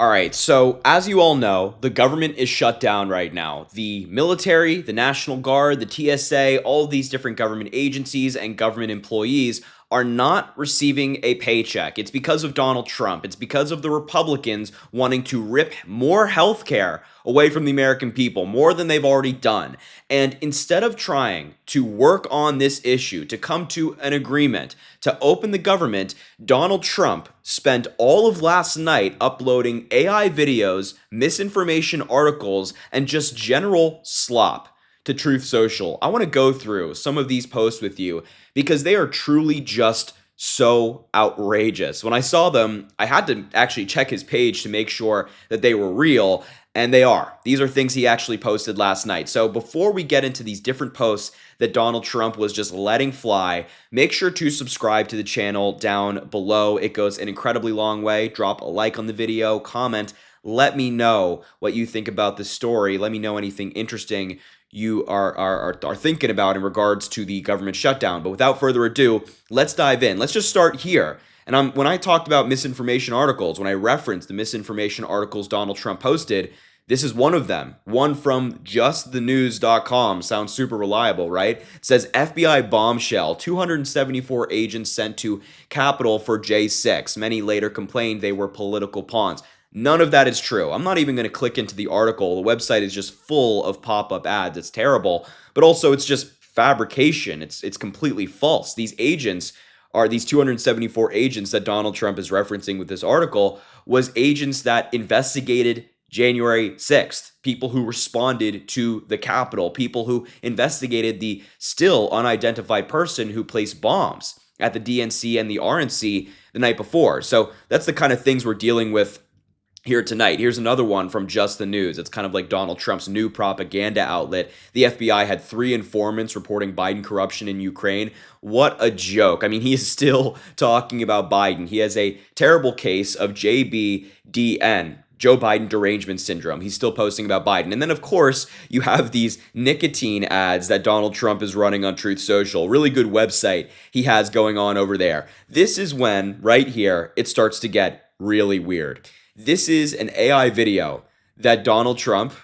All right, so as you all know, the government is shut down right now. The military, the National Guard, the TSA, all of these different government agencies and government employees are not receiving a paycheck. It's because of Donald Trump. It's because of the Republicans wanting to rip more health care away from the American people, more than they've already done. And instead of trying to work on this issue, to come to an agreement, to open the government, Donald Trump spent all of last night uploading AI videos, misinformation articles, and just general slop to Truth Social. I want to go through some of these posts with you because they are truly just so outrageous. When I saw them, I had to actually check his page to make sure that they were real, and they are. These are things he actually posted last night. So before we get into these different posts that Donald Trump was just letting fly, make sure to subscribe to the channel down below. It goes an incredibly long way. Drop a like on the video, comment, let me know what you think about this story. Let me know anything interesting you are thinking about in regards to the government shutdown. But without further ado, let's dive in. Let's just start here. And when I talked about misinformation articles, when I referenced the misinformation articles Donald Trump posted, this is one of them. One from justthenews.com. Sounds super reliable, right? It says FBI bombshell, 274 agents sent to Capitol for J6. Many later complained they were political pawns. None of that is true. I'm not even going to click into the article. The website is just full of pop-up ads. It's terrible. But also it's just fabrication. It's completely false. These agents are these 274 agents that Donald Trump is referencing with this article was agents that investigated January 6th, people who responded to the Capitol, people who investigated the still unidentified person who placed bombs at the DNC and the RNC the night before. So that's the kind of things we're dealing with here tonight. Here's another one from Just the News. It's kind of like Donald Trump's new propaganda outlet. The FBI had 3 informants reporting Biden corruption in Ukraine. What a joke. I mean, he is still talking about Biden. He has a terrible case of JBDN, Joe Biden derangement syndrome. He's still posting about Biden. And then, of course, you have these nicotine ads that Donald Trump is running on Truth Social. Really good website he has going on over there. This is when, right here, it starts to get really weird. This is an AI video that Donald Trump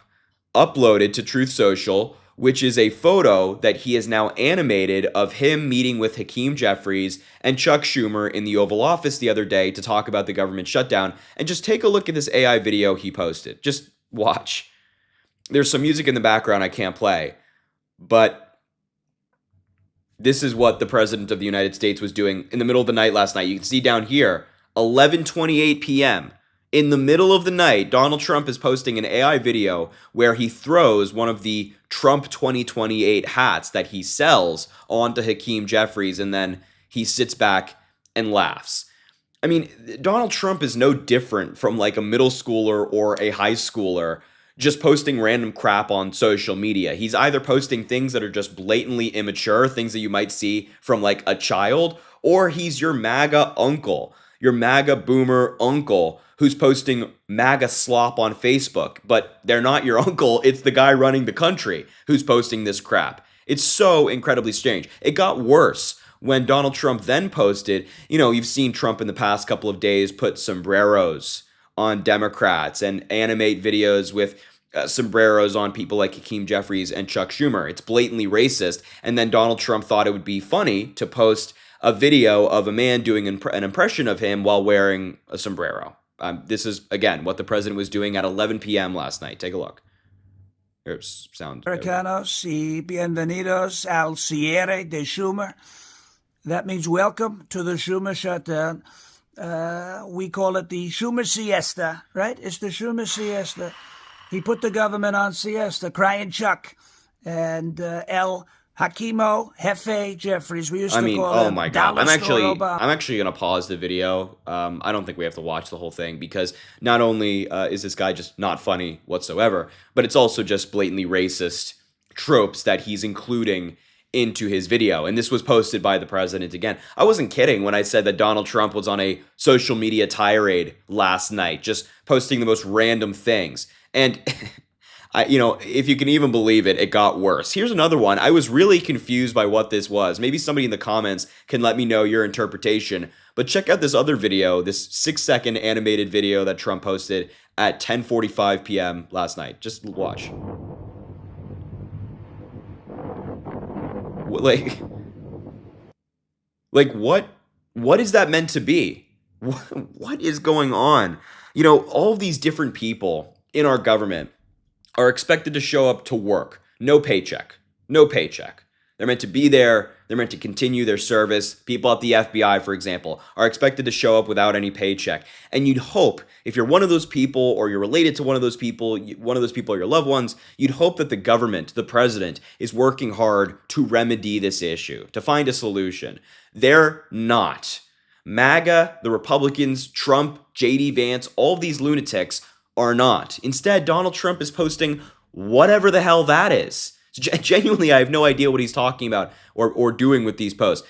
uploaded to Truth Social, which is a photo that he has now animated of him meeting with Hakeem Jeffries and Chuck Schumer in the Oval Office the other day to talk about the government shutdown. And just take a look at this AI video he posted. Just watch. There's some music in the background I can't play, but this is what the President of the United States was doing in the middle of the night last night. You can see down here, 11:28 p.m., in the middle of the night, Donald Trump is posting an AI video where he throws one of the Trump 2028 hats that he sells onto Hakeem Jeffries, and then he sits back and laughs. I mean, Donald Trump is no different from like a middle schooler or a high schooler just posting random crap on social media. He's either posting things that are just blatantly immature, things that you might see from like a child, or he's your MAGA uncle, your MAGA boomer uncle who's posting MAGA slop on Facebook, but they're not your uncle. It's the guy running the country who's posting this crap. It's so incredibly strange. It got worse when Donald Trump then posted, you've seen Trump in the past couple of days put sombreros on Democrats and animate videos with sombreros on people like Hakeem Jeffries and Chuck Schumer. It's blatantly racist. And then Donald Trump thought it would be funny to post a video of a man doing an impression of him while wearing a sombrero. This is, again, what the president was doing at 11 p.m. last night. Take a look. Here's sound. Americanos y bienvenidos al cierre de Schumer. That means welcome to the Schumer shutdown. We call it the Schumer siesta, right? It's the Schumer siesta. He put the government on siesta, crying Chuck. And El Hakimo Jefe Jeffries. We used to call him. Oh my God. I'm actually Obama. going to pause the video. I don't think we have to watch the whole thing because not only is this guy just not funny whatsoever, but it's also just blatantly racist tropes that he's including into his video. And this was posted by the president again. I wasn't kidding when I said that Donald Trump was on a social media tirade last night, just posting the most random things. And If you can even believe it, it got worse. Here's another one. I was really confused by what this was. Maybe somebody in the comments can let me know your interpretation. But check out this other video, this 6-second animated video that Trump posted at 10:45 p.m. last night. Just watch. Like, what is that meant to be? What is going on? All of these different people in our government are expected to show up to work. No paycheck. No paycheck. They're meant to be there. They're meant to continue their service. People at the FBI, for example, are expected to show up without any paycheck. And you'd hope, if you're one of those people or you're related to one of those people are your loved ones, you'd hope that the government, the president, is working hard to remedy this issue, to find a solution. They're not. MAGA, the Republicans, Trump, J.D. Vance, all of these lunatics are not. Instead, Donald Trump is posting whatever the hell that is. Genuinely, I have no idea what he's talking about or doing with these posts.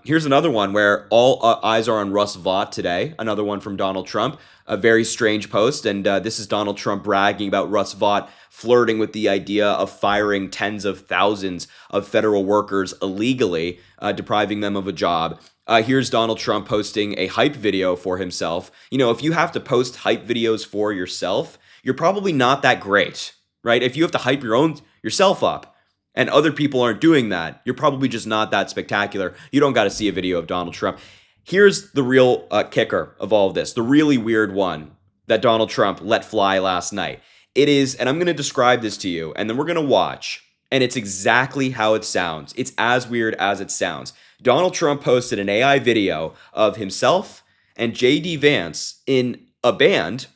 Here's another one where all eyes are on Russ Vought today. Another one from Donald Trump. A very strange post. And this is Donald Trump bragging about Russ Vought flirting with the idea of firing tens of thousands of federal workers illegally, depriving them of a job. Here's Donald Trump posting a hype video for himself. If you have to post hype videos for yourself, you're probably not that great, right? If you have to hype yourself up and other people aren't doing that, you're probably just not that spectacular. You don't got to see a video of Donald Trump. Here's the real kicker of all of this, the really weird one that Donald Trump let fly last night. It is, and I'm going to describe this to you, and then we're going to watch, and it's exactly how it sounds. It's as weird as it sounds. Donald Trump posted an AI video of himself and J.D. Vance in a band,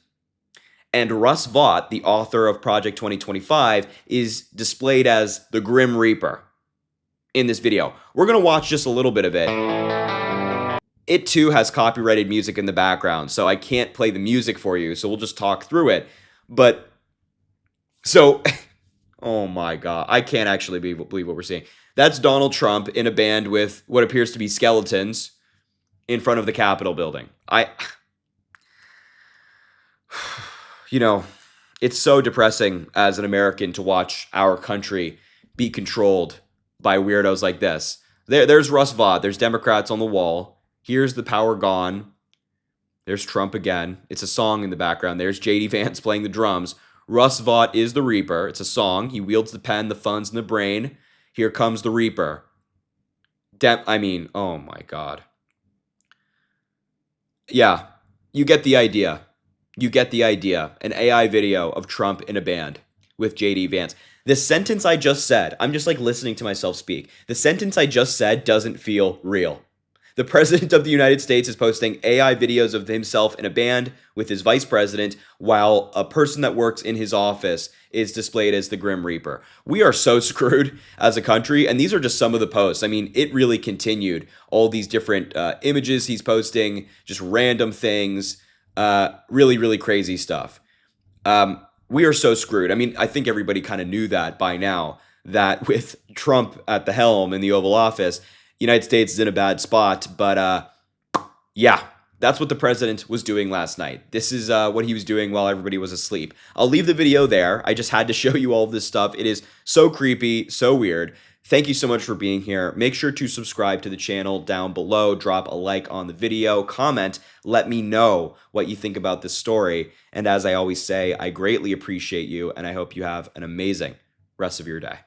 and Russ Vought, the author of Project 2025, is displayed as the Grim Reaper in this video. We're going to watch just a little bit of it. It too has copyrighted music in the background, so I can't play the music for you, so we'll just talk through it. But, so, oh my God, I can't actually believe what we're seeing. That's Donald Trump in a band with what appears to be skeletons in front of the Capitol building. It's so depressing as an American to watch our country be controlled by weirdos like this. There's Russ Vought. There's Democrats on the wall. Here's the power gone. There's Trump again. It's a song in the background. There's J.D. Vance playing the drums. Russ Vought is the Reaper. It's a song. He wields the pen, the funds, and the brain. Here comes the Reaper. Oh my God. Yeah, you get the idea. You get the idea. An AI video of Trump in a band with J.D. Vance. The sentence I just said, I'm just like listening to myself speak. The sentence I just said doesn't feel real. The president of the United States is posting AI videos of himself in a band with his vice president, while a person that works in his office is displayed as the Grim Reaper. We are so screwed as a country, and these are just some of the posts. It really continued. All these different images he's posting, just random things, really, really crazy stuff. We are so screwed. I think everybody kind of knew that by now, that with Trump at the helm in the Oval Office, United States is in a bad spot, but yeah, that's what the president was doing last night. This is what he was doing while everybody was asleep. I'll leave the video there. I just had to show you all of this stuff. It is so creepy, so weird. Thank you so much for being here. Make sure to subscribe to the channel down below. Drop a like on the video. Comment. Let me know what you think about this story. And as I always say, I greatly appreciate you, and I hope you have an amazing rest of your day.